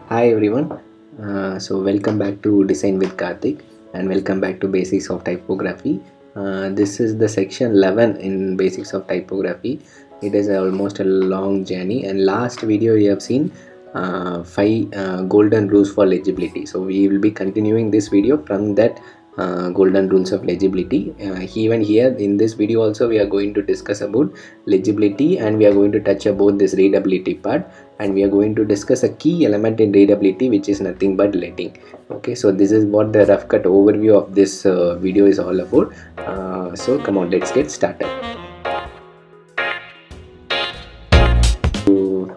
Hi everyone. Welcome back to Design with Karthik and welcome back to Basics of Typography. This is the section 11 in Basics of Typography. It is almost a long journey, and last video you have seen 5 golden rules for legibility. So we will be continuing this video from that golden rules of legibility. Even here in this video also we are going to discuss about legibility, and we are going to touch about this readability part, and we are going to discuss a key element in readability, which is nothing but leading. Okay, so this is what the rough cut overview of this video is all about. So come on, let's get started. So,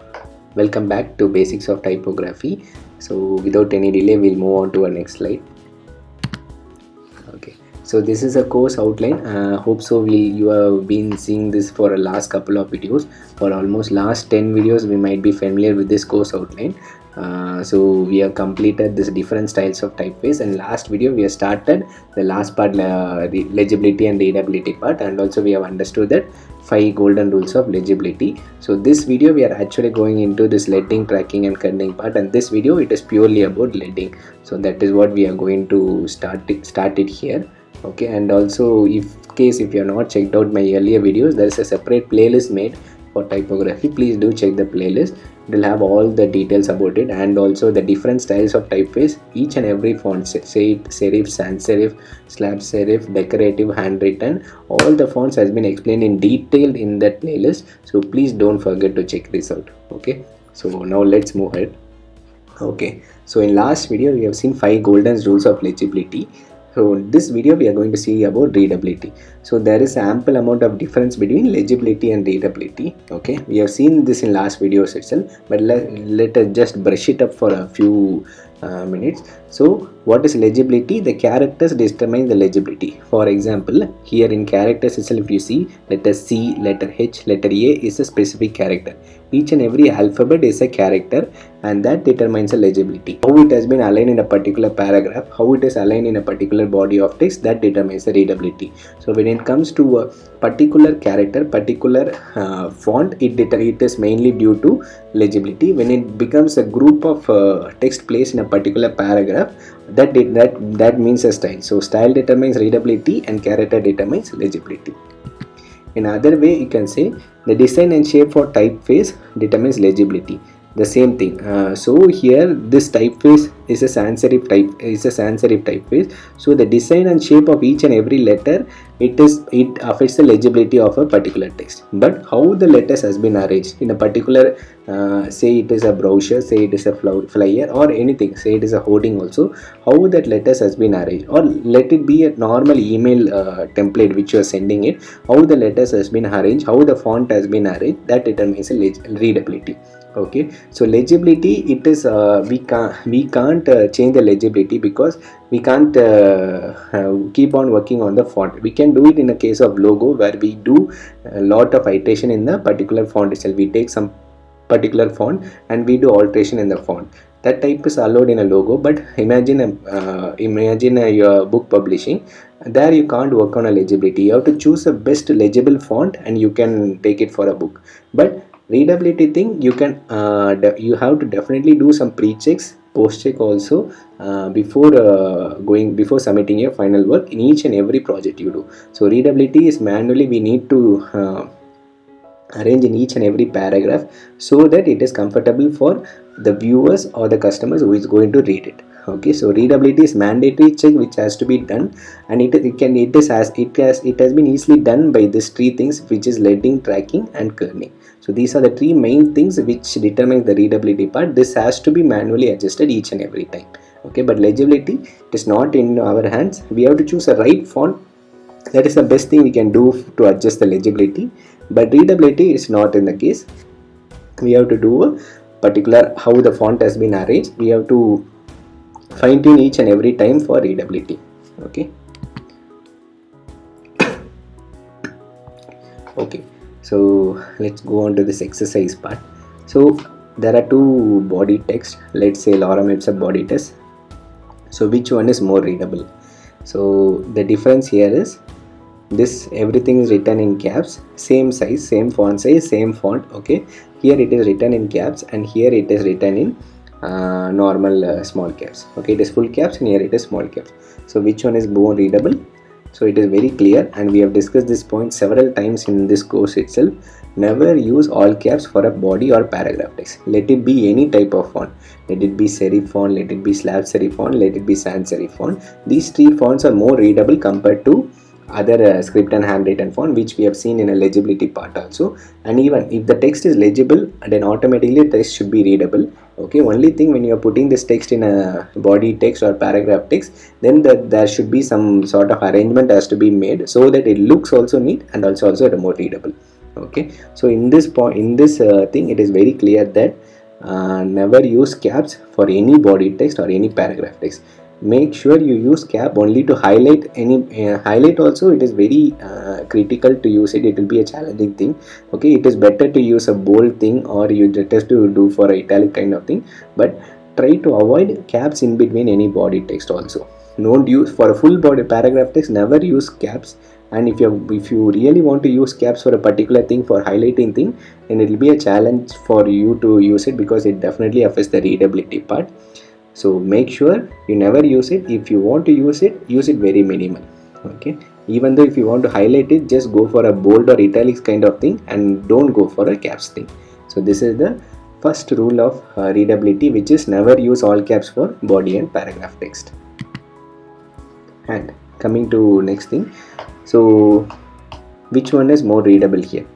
welcome back to Basics of Typography. So without any delay, we'll move on to our next slide. Okay, so this is a course outline. Hope so you have been seeing this for a last couple of videos. For almost last 10 videos we might be familiar with this course outline. So we have completed this different styles of typeface, and last video we have started the last part, the legibility and readability part, and also we have understood that 5 golden rules of legibility. So this video we are actually going into this leading, tracking and kerning part, and this video it is purely about leading. So that is what we are going to start it here. Okay, and also if you have not checked out my earlier videos, there is a separate playlist made for typography. Please do check the playlist. It will have all the details about it, and also the different styles of typeface, each and every font, say it serif, sans serif, slab serif, decorative, handwritten, all the fonts has been explained in detail in that playlist. So please don't forget to check this out. Okay, so now let's move ahead. Okay, so in last video we have seen 5 golden rules of legibility. So in this video we are going to see about readability. So there is ample amount of difference between legibility and readability. Okay, we have seen this in last videos itself, but let us just brush it up for a few minutes. So what is legibility? The characters determine the legibility. For example, here in characters itself, if you see letter C, letter H, letter A is a specific character. Each and every alphabet is a character, and that determines the legibility. How it has been aligned in a particular paragraph, how it is aligned in a particular body of text, that determines the readability. So when it comes to a particular character, particular font, it is mainly due to legibility. When it becomes a group of text placed in a particular paragraph, that means a style. So style determines readability and character determines legibility. In other way, you can say the design and shape for typeface determines legibility. The same thing. So here this typeface is a sans serif typeface. So the design and shape of each and every letter, it affects the legibility of a particular text. But how the letters has been arranged in a particular, say it is a brochure, say it is a flyer or anything, say it is a hoarding also, how that letters has been arranged, or let it be a normal email template which you are sending it, how the letters has been arranged, how the font has been arranged, that determines readability. Okay, so legibility, it is we can't change the legibility because we can't keep on working on the font. We can do it in a case of logo, where we do a lot of iteration in the particular font itself. We take some particular font and we do alteration in the font. That type is allowed in a logo. But imagine your book publishing, there you can't work on a legibility. You have to choose a best legible font and you can take it for a book. But readability thing, you can you have to definitely do some pre-checks, post-check also, before submitting your final work in each and every project you do. So readability is manually we need to arrange in each and every paragraph, so that it is comfortable for the viewers or the customers who is going to read it. Okay, so readability is mandatory check which has to be done, and it has been easily done by these 3 things, which is leading, tracking and kerning. So these are the 3 main things which determine the readability part. This has to be manually adjusted each and every time. Okay, but legibility, it is not in our hands. We have to choose a right font. That is the best thing we can do to adjust the legibility. But readability is not in the case. We have to do a particular how the font has been arranged. We have to fine tune each and every time for readability. Okay. Okay, so let's go on to this exercise part. So there are 2 body text. Let's say Lorem Ipsum body text. So which one is more readable? So the difference here is this, everything is written in caps, same size, same font size, same font. Okay, here it is written in caps and here it is written in normal small caps. Okay, it is full caps and here it is small caps. So which one is more readable? So it is very clear, and we have discussed this point several times in this course itself. Never use all caps for a body or paragraph text. Let it be any type of font. Let it be serif font, let it be slab serif font, let it be sans serif font. These three fonts are more readable compared to other script and handwritten font, which we have seen in a legibility part also. And even if the text is legible, then automatically the text should be readable. Okay, only thing, when you are putting this text in a body text or paragraph text, then there should be some sort of arrangement has to be made so that it looks also neat and also more readable. Okay, so in this point, in this thing, it is very clear that never use caps for any body text or any paragraph text. Make sure you use cap only to highlight any highlight also. It is very critical to use it. It will be a challenging thing. Okay, it is better to use a bold thing, or you just to do for italic kind of thing, but try to avoid caps in between any body text also. Don't use for a full body paragraph text, never use caps. And if you really want to use caps for a particular thing, for highlighting thing, then it will be a challenge for you to use it, because it definitely affects the readability part. So make sure you never use it. If you want to use it very minimal. Okay, even though if you want to highlight it, just go for a bold or italics kind of thing, and don't go for a caps thing. So this is the first rule of readability, which is never use all caps for body and paragraph text. And coming to next thing, so which one is more readable here?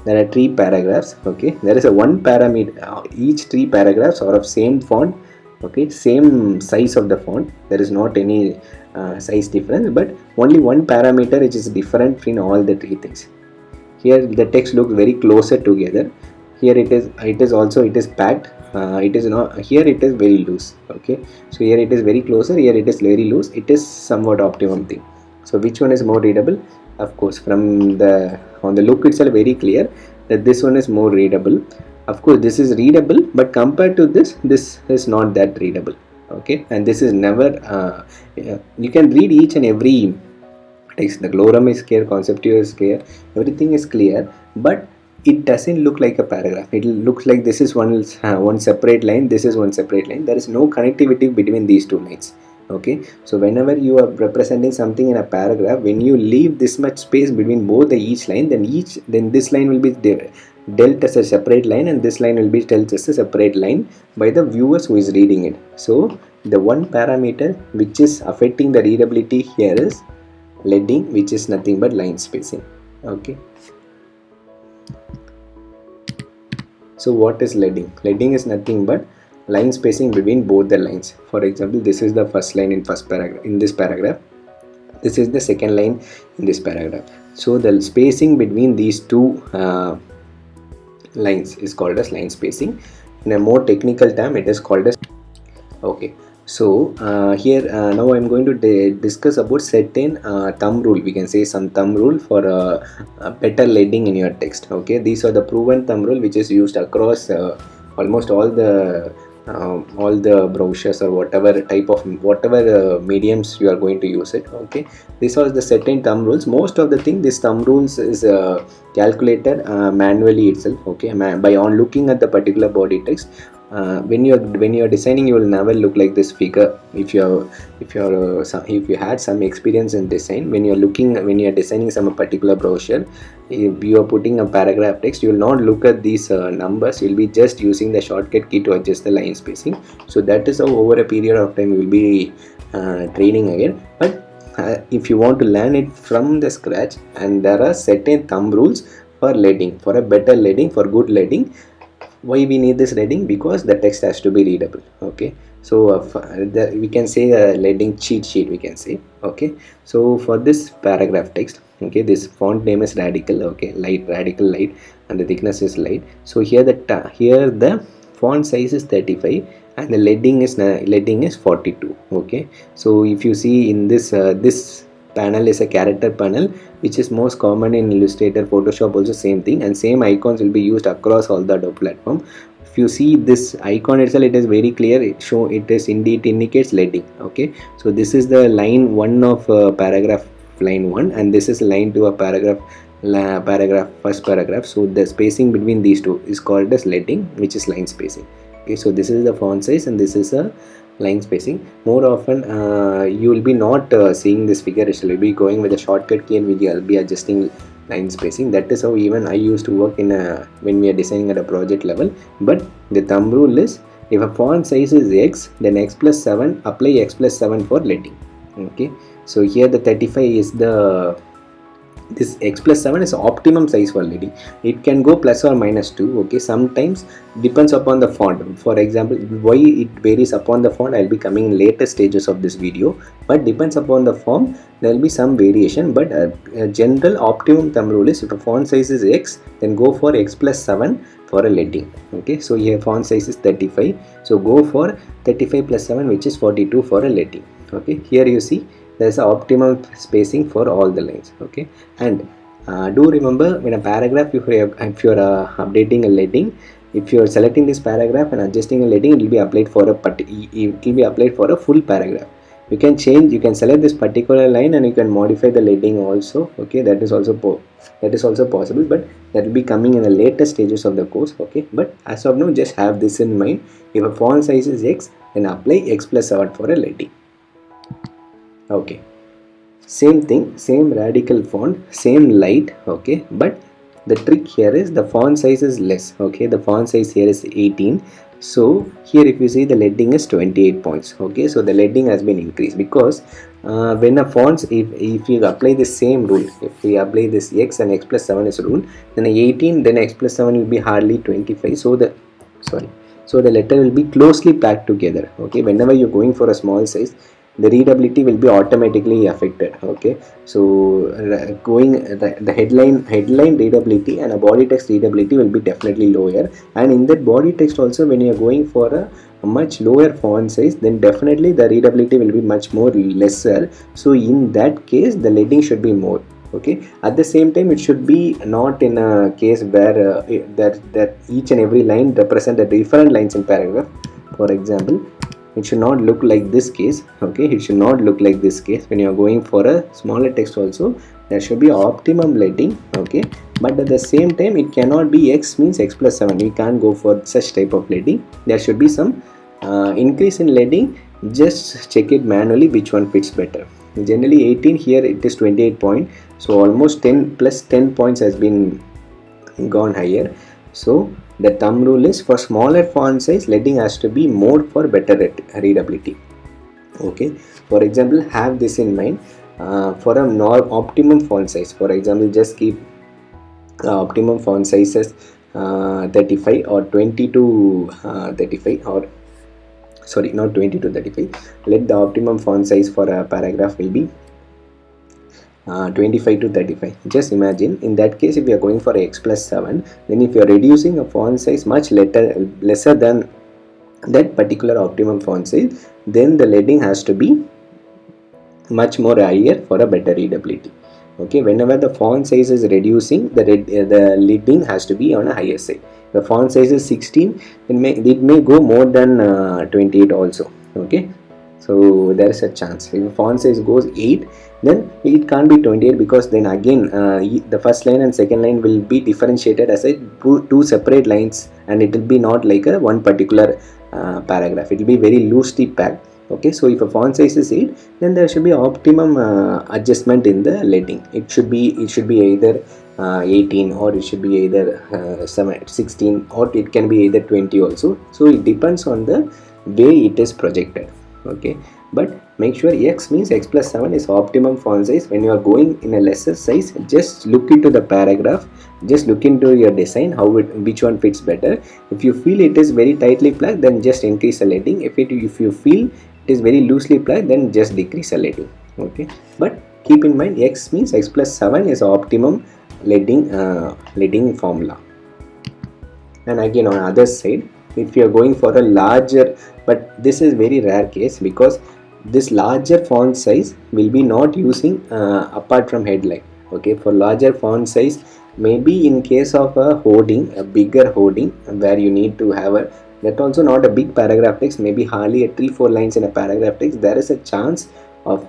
There are three paragraphs. Okay, there is a one parameter. Each three paragraphs are of same font. Okay, same size of the font. There is not any size difference, but only one parameter which is different in all the three things. Here the text looks very closer together. Here it is packed. It is not, here it is very loose. Okay, so here it is very closer, here it is very loose. It is somewhat optimum thing. So which one is more readable? Of course, from the on the look itself, very clear that this one is more readable. Of course, this is readable, but compared to this is not that readable. Okay, and this is never you can read each and every text. The glorum is clear, conceptio is clear, everything is clear, but it doesn't look like a paragraph. It looks like this is one separate line, this is one separate line. There is no connectivity between these two lines. Okay, so whenever you are representing something in a paragraph, when you leave this much space between both the each line, then this line will be dealt as a separate line, and this line will be dealt as a separate line by the viewers who is reading it. So the one parameter which is affecting the readability here is leading, which is nothing but line spacing. Okay, so what is leading? Leading is nothing but line spacing between both the lines. For example, this is the first line in first paragraph, in this paragraph. This is the second line in this paragraph. So the spacing between these two lines is called as line spacing. In a more technical term, it is called as. Okay, so here now I'm going to discuss about certain thumb rule. We can say some thumb rule for a better leading in your text. Okay, these are the proven thumb rule which is used across almost all the brochures or whatever mediums you are going to use it. Okay, these are the certain thumb rules. Most of the thing, this thumb rules is calculated manually itself. Okay, by on looking at the particular body text. When you are designing, you will never look like this figure. If you had some experience in design, when you are designing some particular brochure, if you are putting a paragraph text, you will not look at these numbers. You will be just using the shortcut key to adjust the line spacing. So that is how over a period of time you will be training again. But if you want to learn it from the scratch, and there are certain thumb rules for leading, for a better leading, for good leading. Why we need this leading? Because the text has to be readable. Okay, so we can say a leading cheat sheet, we can say. Okay, so for this paragraph text, okay, this font name is Radical. Okay, Radical light, and the thickness is light. So here the font size is 35 and the leading is 42. Okay, so if you see in this this panel is a character panel, which is most common in Illustrator, Photoshop also same thing, and same icons will be used across all the Adobe platform. If you see this icon itself, it is very clear. It indicates leading. Okay, so this is the line 1 of paragraph line 1, and this is line 2 of first paragraph. So the spacing between these two is called as leading, which is line spacing. Okay, so this is the font size and this is a line spacing. More often you will be not seeing this figure, it will be going with a shortcut key and we will be adjusting line spacing. That is how even I used to work in when we are designing at a project level. But the thumb rule is, if a font size is x, then x plus 7, apply x plus 7 for leading. Okay, so here the 35 is the, this x plus 7 is optimum size for leading. It can go plus or minus 2. Okay, sometimes depends upon the font. For example, why it varies upon the font, I'll be coming in later stages of this video, but depends upon the font, there will be some variation. But a general optimum thumb rule is, if a font size is x, then go for x plus 7 for a leading. Okay, so here font size is 35, so go for 35 plus 7, which is 42 for a leading. Okay, here you see there is an optimum spacing for all the lines. Okay, and do remember, when a paragraph, if you are updating a leading, if you are selecting this paragraph and adjusting a leading, it will be applied for a full paragraph. You can change, you can select this particular line and you can modify the leading also. Okay, that is also possible, but that will be coming in the later stages of the course. Okay, but as of now, just have this in mind. If a font size is x, then apply x plus 7 for a leading. Okay, same thing, same radical font, same light. Okay, but the trick here is the font size is less. Okay, the font size here is 18, so here if you see, the leading is 28 points. Okay, so the leading has been increased because when a font, if you apply the same rule, if we apply this x and x plus 7 is rule, then 18, then x plus 7 will be hardly 25, so the letter will be closely packed together. Okay, whenever you're going for a small size, the readability will be automatically affected. Okay, so the headline readability and a body text readability will be definitely lower, and in that body text also, when you are going for a much lower font size, then definitely the readability will be much more lesser. So in that case, the leading should be more. Okay, at the same time, it should be not in a case where that each and every line represent a different lines in paragraph. For example, it should not look like this case. Okay, it should not look like this case. When you are going for a smaller text also, there should be optimum leading. Okay, but at the same time, it cannot be x means x plus 7. We can't go for such type of leading. There should be some increase in leading. Just check it manually which one fits better. Generally 18, here it is 28 point, so almost 10 plus 10 points has been gone higher. So the thumb rule is, for smaller font size, leading has to be more for better readability. Okay, for example, have this in mind. For a optimum font size, for example, just keep optimum font sizes 35 or 20 to 35, or sorry, not 20 to 35. Let the optimum font size for a paragraph will be 25 to 35. Just imagine, in that case, if you are going for x plus 7, then if you are reducing a font size much lesser than that particular optimum font size, then the leading has to be much more higher for a better readability. Okay, whenever the font size is reducing, the leading has to be on a higher side. The font size is 16, it may go more than 28 also. Okay, so there is a chance. If font size goes 8, then it can't be 28, because then again the first line and second line will be differentiated as two separate lines, and it will be not like a one particular paragraph. It will be very loosely packed. Okay, so if a font size is 8, then there should be optimum adjustment in the leading. It should be either 18, or it should be either 16, or it can be either 20 also. So it depends on the way it is projected. Okay, but make sure x means x plus 7 is optimum font size. When you are going in a lesser size, just look into the paragraph, just look into your design, which one fits better. If you feel it is very tightly packed, then just increase the leading. If you feel it is very loosely packed, then just decrease the leading. Okay, but keep in mind, x means x plus 7 is optimum leading formula. And again, on other side, if you are going for a larger, but this is very rare case, because this larger font size will be not using apart from headline. Okay, for larger font size, maybe in case of a bigger hoarding, where you need to have that also not a big paragraph text, maybe hardly a 3-4 lines in a paragraph text, there is a chance of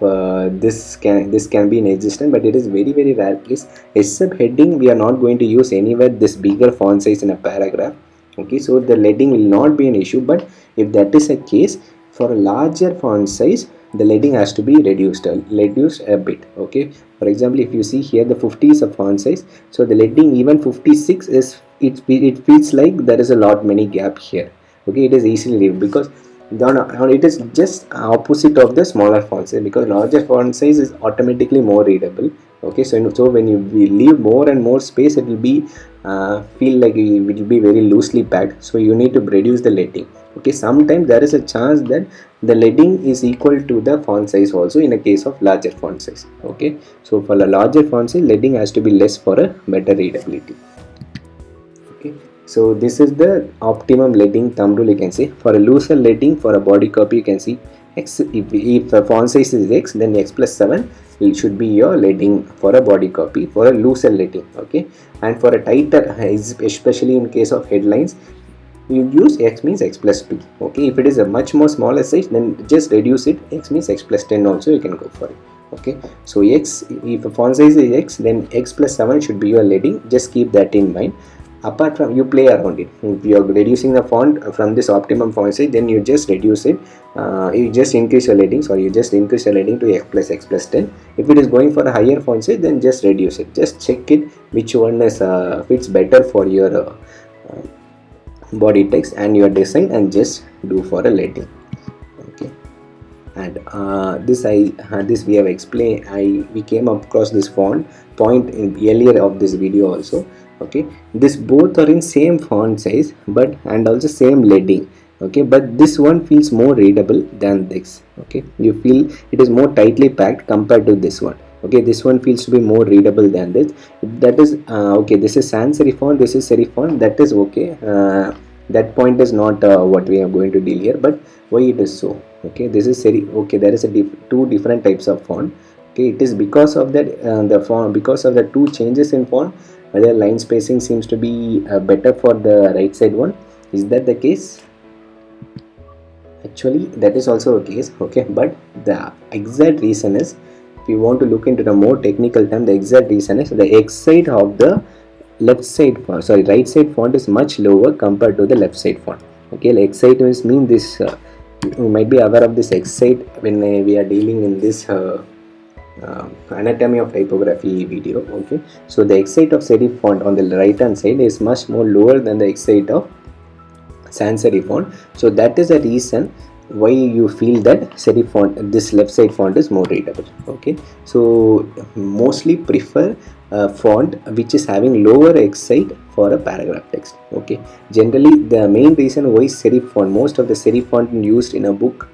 this can be in existence, but it is very, very rare case. Except heading, we are not going to use anywhere this bigger font size in a paragraph. Okay, so the leading will not be an issue. But if that is a case, for a larger font size, the leading has to be reduced a bit. Okay, for example, if you see here the 50 is a font size, so the leading even 56 is, it feels like there is a lot many gap here. Okay, it is easily read because it is just opposite of the smaller font size, because larger font size is automatically more readable. Okay, so when you leave more and more space, it will be feel like it will be very loosely packed, so you need to reduce the leading. Okay, sometimes there is a chance that the leading is equal to the font size also in a case of larger font size. Okay, so for a larger font size, leading has to be less for a better readability. Okay, so this is the optimum leading thumb rule, you can say. For a looser leading for a body copy, you can see x, if the font size is x, then x plus 7 it should be your leading for a body copy for a looser leading. Okay, and for a tighter, especially in case of headlines, you use x means x plus 2. Okay, if it is a much more smaller size, then just reduce it, x means x plus 10 also you can go for it. Okay, so x, if a font size is x, then x plus 7 should be your leading. Just keep that in mind. Apart from, you play around it. If you are reducing the font from this optimum font size, then you just reduce it, you just increase your leadings, or you just increase your leading to x plus 10. If it is going for a higher font size, then just reduce it. Just check it which one is fits better for your body text and your design, and just do for a leading. Okay, and this we have explained. We came across this font point in earlier of this video also. Okay, this both are in same font size, but and also same leading. Okay, but this one feels more readable than this. Okay, you feel it is more tightly packed compared to this one. Okay, this one feels to be more readable than this. That is okay, this is sans serif font, this is serif font, that is okay. That point is not what we are going to deal here, but why it is so. Okay, this is serif. Okay, there is a two different types of font. Okay, it is because of that the font, because of the two changes in font, whether line spacing seems to be better for the right side one. Is that the case? Actually, that is also a case. Okay, but the exact reason is, if you want to look into the more technical term, the exact reason is the x side of the right side font is much lower compared to the left side font. Okay, like x side means this, you might be aware of this x side when we are dealing in this anatomy of typography video. Okay, so the x side of serif font on the right hand side is much more lower than the x side of sans serif font. So that is the reason why you feel that serif font, this left side font, is more readable. Okay, so mostly prefer a font which is having lower x side for a paragraph text. Okay, generally the main reason why serif font, most of the serif font used in a book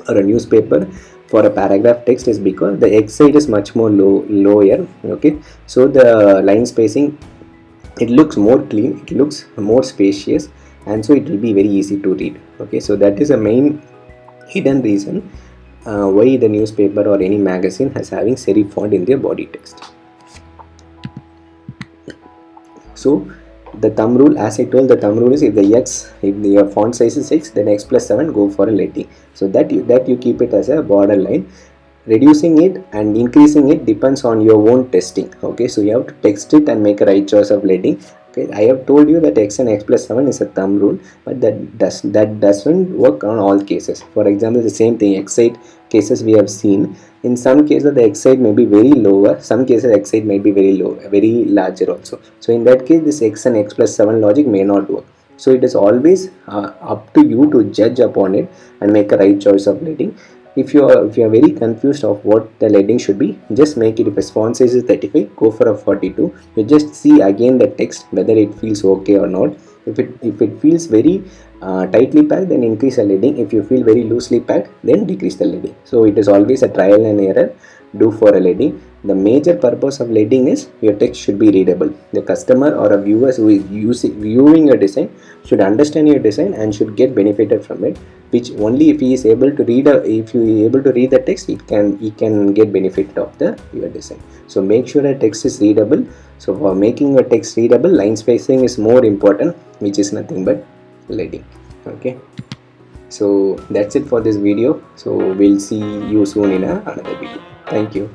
or a newspaper for a paragraph text, is because the x side is much more lower. Okay, so the line spacing, it looks more clean, it looks more spacious, and so it will be very easy to read. Okay, so that is a main hidden reason why the newspaper or any magazine has having serif font in their body text. So the thumb rule, as I told, the thumb rule is, if your font size is 6, then x plus 7 go for a leading. So that you keep it as a borderline. Reducing it and increasing it depends on your own testing. Okay, so you have to text it and make a right choice of leading. Okay, I have told you that x and x plus 7 is a thumb rule, but that doesn't work on all cases. For example, the same thing, x side cases we have seen. In some cases the x side may be very lower, some cases x side may be very low, very larger also. So in that case, this x and x plus 7 logic may not work. So it is always up to you to judge upon it and make a right choice of leading. If you are very confused of what the leading should be, just make it, if a font size is 35, go for a 42. You just see again the text whether it feels okay or not. If it feels very tightly packed, then increase the leading. If you feel very loosely packed, then decrease the leading. So it is always a trial and error. Do for a leading. The major purpose of leading is your text should be readable. The customer or a viewer who is viewing your design should understand your design and should get benefited from it. Which only if he is able to read the text, he can get benefit of your design. So make sure a text is readable. So for making a text readable, line spacing is more important, which is nothing but leading. Okay, so that's it for this video. So we'll see you soon in another video. Thank you.